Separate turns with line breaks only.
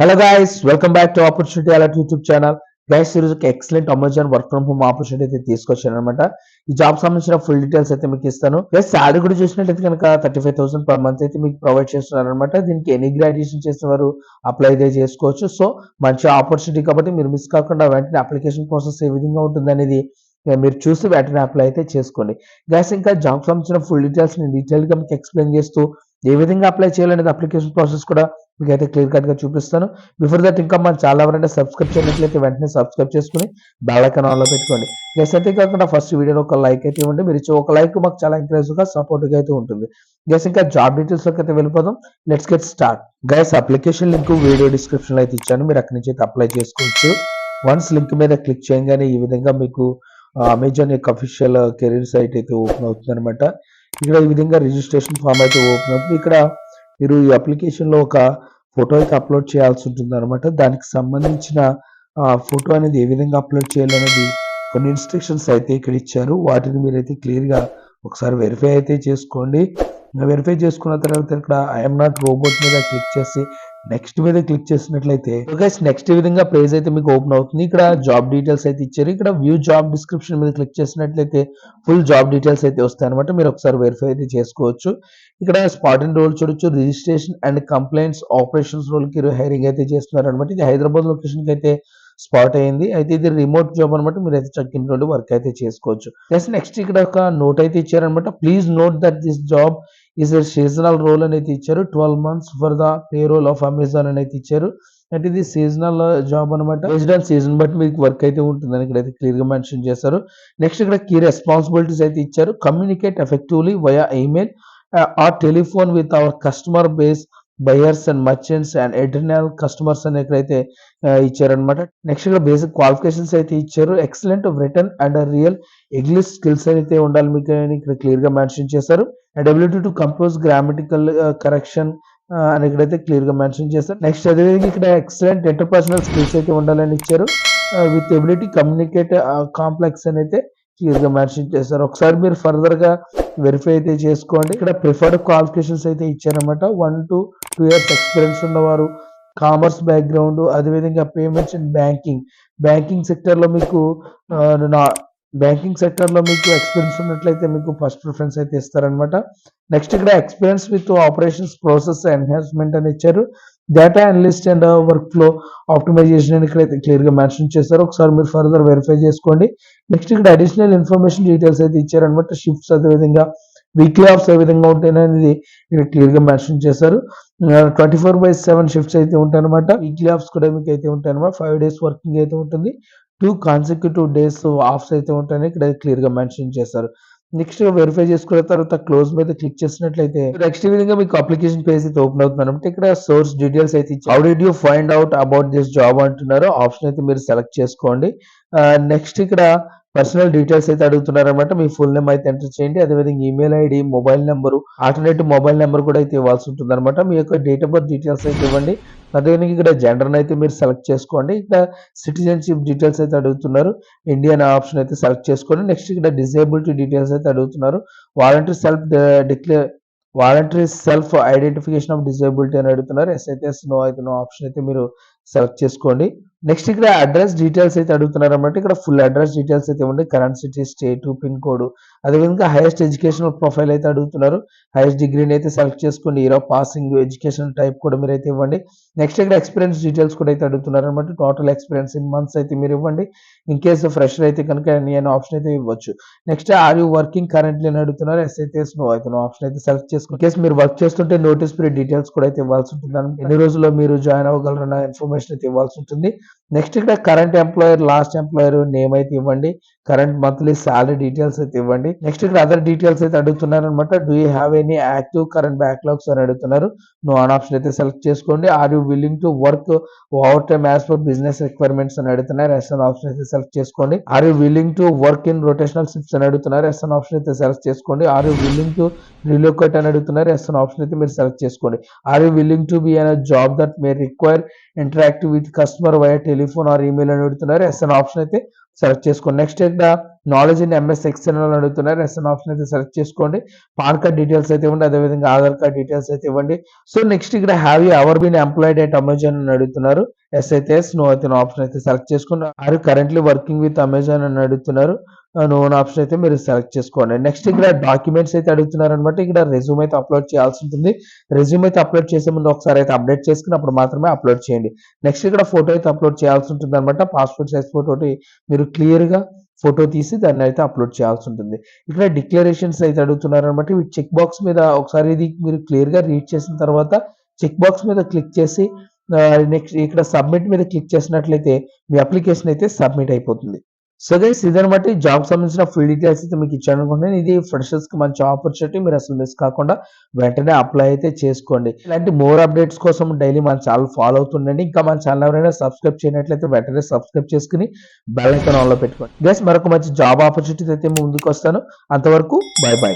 Hello guys, welcome back to Opportunity Alert YouTube channel. Guys ఈరోజు ఒక excellent Amazon work from home opportunity అయితే తీసుకొచ్చాను అనమాట. ఈ జాబ్ సంబంధించిన ఫుల్ డీటెయిల్స్ అయితే మీకు ఇస్తాను. గైస్ సాలరీ కూడా చూసినట్లయితే కనుక 35,000 పర్ మంత్ అయితే మీకు ప్రొవైడ్ చేస్తున్నారు అనమాట. దీనికి ఎనీ గ్రాడ్యుయేషన్ చేసిన వారు అప్లై అయితే చేసుకోవచ్చు. సో మంచి ఆపర్చునిటీ కాబట్టి మీరు మిస్ కాకుండా వెంటనే అప్లికేషన్ ప్రాసెస్ ఏ విధంగా ఉంటుంది అనేది మీరు చూసి వెంటనే అప్లై అయితే చేసుకోండి. గైస్ ఇంకా జాబ్ సంబంధించిన ఫుల్ డీటెయిల్స్ నేను డీటెయిల్ గా మీకు ఎక్స్ప్లెయిన్ చేస్తూ ఏ విధంగా అప్లై చేయాలనేది అప్లికేషన్ ప్రాసెస్ కూడా మీకు అయితే క్లియర్ కట్ గా చూపిస్తాను. బిఫోర్ దట్ ఇంకా మన ఛానల్ ఎవరైనా సబ్స్క్రైబ్ చేయనట్లయితే వెంటనే సబ్స్క్రైబ్ చేసుకుని బెల్ ఐకాన్ ఆన్ లో పెట్టుకోండి. గైస్ అంతే కాకుండా ఫస్ట్ వీడియోలో ఒక లైక్ అయితే ఇవ్వండి. మీరు ఇచ్చే ఒక లైక్ మాకు చాలా ఎంకరేజ్ గా సపోర్ట్ గా అయితే ఉంటుంది. గైస్ ఇంకా జాబ్ డీటెయిల్స్ లోకి అయితే వెళ్ళిపోదాం. Let's get start. Guys application link video description లో అయితే ఇచ్చాను. మీరు అక్కడి నుంచి అయితే అప్లై చేసుకోవచ్చు. వన్స్ లింక్ మీద క్లిక్ చేయగానే ఈ విధంగా మీకు అమెజాన్ యొక్క అఫీషియల్ కెరీర్ సైట్ అయితే ఓపెన్ అవుతుంది అనమాట. ఇక్కడ ఈ విధంగా రిజిస్ట్రేషన్ ఫామ్ అయితే ఓపెన్ అవుతుంది. ఇక్కడ మీరు ఈ అప్లికేషన్ లో ఒక ఫోటో అయితే అప్లోడ్ చేయాల్సి ఉంటుంది అనమాట. దానికి సంబంధించిన ఫోటో అనేది ఏ విధంగా అప్లోడ్ చేయాలనేది కొన్ని ఇన్స్ట్రక్షన్స్ అయితే ఇక్కడ ఇచ్చారు. వాటిని మీరైతే క్లియర్ గా ఒకసారి వెరిఫై అయితే చేసుకోండి. వెరిఫై చేసుకున్న తర్వాత ఇక్కడ ఐఎమ్ నాట్ రోబోట్ మీద క్లిక్ చేసి నెక్స్ట్ మీద క్లిక్ చేసినట్లయితే నెక్స్ట్ ఈ విధంగా పేజ్ అయితే మీకు ఓపెన్ అవుతుంది. ఇక్కడ జాబ్ డీటెయిల్స్ అయితే ఇచ్చారు. ఇక్కడ వ్యూ జాబ్ డిస్క్రిప్షన్ మీద క్లిక్ చేసినట్లయితే ఫుల్ జాబ్ డీటెయిల్స్ అయితే వస్తాయి అనమాట. మీరు ఒకసారి వెరిఫై అయితే చేసుకోవచ్చు. ఇక్కడ స్పాట్ అండ్ రోల్ చూడొచ్చు. Registration and complaints operations role కి హైరింగ్ అయితే చేస్తున్నారు అనమాట. ఇది హైదరాబాద్ లొకేషన్ కి అయితే స్పాట్ అయింది. అయితే ఇది రిమోట్ జాబ్ అనమాట. మీరు అయితే చక్కిన నుండి వర్క్ అయితే చేసుకోవచ్చు. నెక్స్ట్ ఇక్కడ ఒక నోట్ అయితే ఇచ్చారనమాట. Please note that this job is a seasonal role అని అయితే ఇచ్చారు. 12 months for the payroll of Amazon అని అయితే ఇచ్చారు. అంటే ఇది సీజనల్ జాబ్ అనమాట. బేస్డ్ ఆన్ సీజన్ బట్టి మీకు వర్క్ అయితే ఉంటుందని ఇక్కడ అయితే క్లియర్ గా మెన్షన్ చేశారు. నెక్స్ట్ ఇక్కడ కీ రెస్పాన్సిబిలిటీస్ అయితే ఇచ్చారు. Communicate effectively via email are telephone with our customer base buyers and merchants and internal customers అని ఇక్కడైతే ఇచ్చారనమాట. నెక్స్ట్ ఇక్కడ బేసిక్ క్వాలిఫికేషన్స్ అయితే ఇచ్చారు. Excellent return and real English skills అయితే ఉండాలి మీకు ఇక్కడ క్లియర్ గా మెన్షన్ చేశారు. And ability to compose grammatical correction అని ఇక్కడైతే క్లియర్ గా మెన్షన్ చేశారు. నెక్స్ట్ అదేవిధంగా ఇక్కడ ఎక్సలెంట్ ఇంటర్పర్సనల్ స్కిల్స్ అయితే ఉండాలని ఇచ్చారు. విత్ ఎబిలిటీ కమ్యూనికేట్ కాంప్లెక్స్ అని అయితే క్లియర్ గా మెన్షన్ చేశారు. ఒకసారి మీరు ఫర్దర్ గా వెరిఫై అయితే చేసుకోండి. ఇక్కడ ప్రిఫర్డ్ క్వాలిఫికేషన్స్ అయితే ఇచ్చారనమాట. 1 to 2 years ఎక్స్పీరియన్స్ ఉన్నవారు, కామర్స్ బ్యాక్గ్రౌండ్, అదేవిధంగా పేమెంట్స్ అండ్ బ్యాంకింగ్ సెక్టర్ లో మీకు ఎక్స్పీరియన్స్ ఉన్నట్లయితే మీకు ఫస్ట్ ప్రిఫరెన్స్ అయితే ఇస్తారనమాట. నెక్స్ట్ ఇక్కడ experience with operations process enhancement అని ఇచ్చారు. Data analyst and workflow optimization అని ఇక్కడైతే క్లియర్ గా మెన్షన్ చేశారు. ఒకసారి మీరు ఫర్దర్ వెరిఫై చేసుకోండి. నెక్స్ట్ ఇక్కడ అడిషనల్ ఇన్ఫర్మేషన్ డీటెయిల్స్ అయితే ఇచ్చారనమాట. షిఫ్ట్స్ అదేవిధంగా వీక్లీ ఆఫ్స్ ఏ విధంగా ఉంటాయి అనేది ఇక్కడ క్లియర్ గా మెన్షన్ చేశారు. 24/7 షిఫ్ట్స్ అయితే ఉంటాయి అనమాట. వీక్లీ ఆఫ్స్ కూడా మీకు అయితే ఉంటాయి అనమాట. 5 days వర్కింగ్ అయితే ఉంటుంది. 2 consecutive days ఆఫ్స్ అయితే ఉంటాయని ఇక్కడ క్లియర్ గా మెన్షన్ చేశారు. నెక్స్ట్ వెరిఫై చేసుకున్న తర్వాత క్లోజ్ మీద క్లిక్ చేసినట్లయితే నెక్స్ట్ విధంగా మీకు అప్లికేషన్ పేజ్ అయితే ఓపెన్ అవుతుంది అనమాట. ఇక్కడ సోర్స్ డీటెయిల్స్ అయితే how did you find out about this job అంటున్నారు. ఆప్షన్ అయితే మీరు సెలెక్ట్ చేసుకోండి. నెక్స్ట్ ఇక్కడ పర్సనల్ డీటెయిల్స్ అయితే అడుగుతున్నారు అనమాట. మీ ఫుల్ నేమ్ అయితే ఎంటర్ చేయండి. అదేవిధంగా email ID, mobile number, alternative mobile number కూడా అయితే ఇవ్వాల్సి ఉంటుంది అనమాట. మీ యొక్క డేట్ ఆఫ్ బర్త్ డీటెయిల్స్ అయితే ఇవ్వండి. అదేవిధంగా ఇక్కడ జెండర్ అయితే మీరు సెలెక్ట్ చేసుకోండి. ఇక్కడ సిటిజన్షిప్ డీటెయిల్స్ అయితే అడుగుతున్నారు. ఇండియన్ ఆప్షన్ అయితే సెలెక్ట్ చేసుకోండి. నెక్స్ట్ ఇక్కడ డిసేబిలిటీ డీటెయిల్స్ అయితే అడుగుతున్నారు. Voluntary self identification of disability అని అడుగుతున్నారు. ఎస్ అయితే నో అయితే నో ఆప్షన్ అయితే మీరు సెలెక్ట్ చేసుకోండి. నెక్స్ట్ ఇక్కడ అడ్రస్ డీటెయిల్స్ అయితే అడుగుతున్నారు అన్నమాట. ఇక్కడ ఫుల్ అడ్రస్ డీటెయిల్స్ అయితే ఉంది. Current city, state, pin code, అదేవిధంగా హైయెస్ట్ ఎడ్యుకేషనల్ ప్రొఫైల్ అయితే అడుగుతున్నారు. హైయెస్ట్ డిగ్రీని అయితే సెలెక్ట్ చేసుకోండి. Year of passing, education type కూడా మీరు అయితే ఇవ్వండి. నెక్స్ట్ ఇక్కడ ఎక్స్పీరియన్స్ డీటెయిల్స్ కూడా అయితే అడుగుతున్నారు అనమాట. టోటల్ ఎక్స్పీరియన్స్ ఇన్ మంత్స్ అయితే మీరు ఇవ్వండి. ఇన్ కేసు ఫ్రెషర్ అయితే కనుక నేను ఆప్షన్ అయితే ఇవ్వచ్చు. Next are you working currently అని అడుగుతున్నారు. ఎస్ అయితే నో అయితే నో ఆప్షన్ అయితే సెలెక్ట్ చేసుకోండి. కేసు మీరు వర్క్ చేస్తుంటే నోటీస్ పీరియడ్ డీటెయిల్స్ కూడా అయితే ఇవ్వాల్సి ఉంటుంది. ఎన్ని రోజుల్లో మీరు జాయిన్ అవ్వగలరన్న ఇన్ఫర్మేషన్ అయితే ఇవ్వాల్సి ఉంటుంది. నెక్స్ట్ ఇక్కడ current employer, last employer name అయితే ఇవ్వండి. కరెంట్ మంత్లీ సాలరీ డీటెయిల్స్ అయితే ఇవ్వండి. నెక్స్ట్ ఇక్కడ అదర్ డీటెయిల్స్ అయితే అడుగుతున్నారు అనమాట. Do you have any active current backlogs అని అడుగుతున్నారు. నో ఆన్ ఆప్షన్ అయితే సెలెక్ట్ చేసుకోండి. Are you willing to work overtime as per business requirements అని అడుగుతున్నారు. ఎస్ అన్ ఆప్షన్ అయితే సెలెక్ట్ చేసుకోండి. Are you willing to work in rotational shifts అని అడుగుతున్నారు. ఎస్ అన్ ఆప్షన్ అయితే సెలెక్ట్ చేసుకోండి. Are you willing to relocate అని అడుగుతున్నారు. ఎస్ అన్ ఆప్షన్ అయితే మీరు సెలెక్ట్ చేసుకోండి. Are you willing to be on job that may require interactive with customer via telephone or email అని అడుగుతున్నారు. ఎస్ అన్ ఆప్షన్ అయితే సెలెక్ట్ చేసుకోండి. నెక్స్ట్ ఇక్కడ నాలెడ్జ్ ఇన్ ఎంఎస్ ఎక్సెల్ అని అడుగుతున్నారు. ఎస్ఎన్ ఆప్షన్ అయితే సెలెక్ట్ చేసుకోండి. పాన్ కార్డ్ డీటెయిల్స్ అయితే ఇవ్వండి, అదేవిధంగా ఆధార్ కార్డ్ డీటెయిల్స్ అయితే ఇవ్వండి. సో నెక్స్ట్ ఇక్కడ have you ever been employed at Amazon అని అడుగుతున్నారు. ఎస్ అయితే ఎస్, నో అయితే నో ఆప్షన్ అయితే సెలెక్ట్ చేసుకోండి. Are currently working with Amazon అని అడుగుతున్నారు. నో ఆప్షన్ అయితే మీరు సెలెక్ట్ చేసుకోండి. నెక్స్ట్ ఇక్కడ డాక్యుమెంట్స్ అయితే అడుగుతున్నారు అనమాట. ఇక్కడ రెజ్యూమ్ అయితే అప్లోడ్ చేయాల్సి ఉంటుంది. రెజ్యూమ్ అయితే అప్లోడ్ చేసే ముందు ఒకసారి అయితే అప్డేట్ చేసుకుని అప్పుడు మాత్రమే అప్లోడ్ చేయండి. నెక్స్ట్ ఇక్కడ ఫోటో అయితే అప్లోడ్ చేయాల్సి ఉంటుంది అనమాట. పాస్పోర్ట్ సైజ్ ఫోటో మీరు క్లియర్ గా ఫోటో తీసి దాన్ని అయితే అప్లోడ్ చేయాల్సి ఉంటుంది. ఇక్కడ డిక్లరేషన్స్ అయితే అడుగుతున్నారు అనమాట. ఈ చెక్ బాక్స్ మీద ఒకసారి ఇది మీరు క్లియర్ గా రీడ్ చేసిన తర్వాత చెక్ బాక్స్ మీద క్లిక్ చేసి నెక్స్ట్ ఇక్కడ సబ్మిట్ మీద క్లిక్ చేసినట్లయితే మీ అప్లికేషన్ అయితే సబ్మిట్ అయిపోతుంది. సో గైస్ ఇదనమాట జాబ్ సంబంధించిన ఫుల్ డీటెయిల్స్ అయితే మీకు ఇచ్చాను అనుకుంటున్నాను. ఇది ఫ్రెషర్స్ కి మంచి ఆపర్చునిటీ, మీరు అసలు మిస్ కాకుండా వెంటనే అప్లై అయితే చేసుకోండి. ఇలాంటి మోర్ అప్డేట్స్ కోసం డైలీ మన ఛానల్ ఫాలో అవుతుండండి. ఇంకా మన ఛానల్ ఎవరైనా సబ్స్క్రైబ్ చేయనట్లయితే వెంటనే సబ్స్క్రైబ్ చేసుకుని బెల్ ఐకాన్ ఆన్ లో పెట్టుకోండి. గైస్ మరొక మంచి జాబ్ ఆపర్చునిటీ అయితే ముందుకు వస్తాను. అంతవరకు బై బై.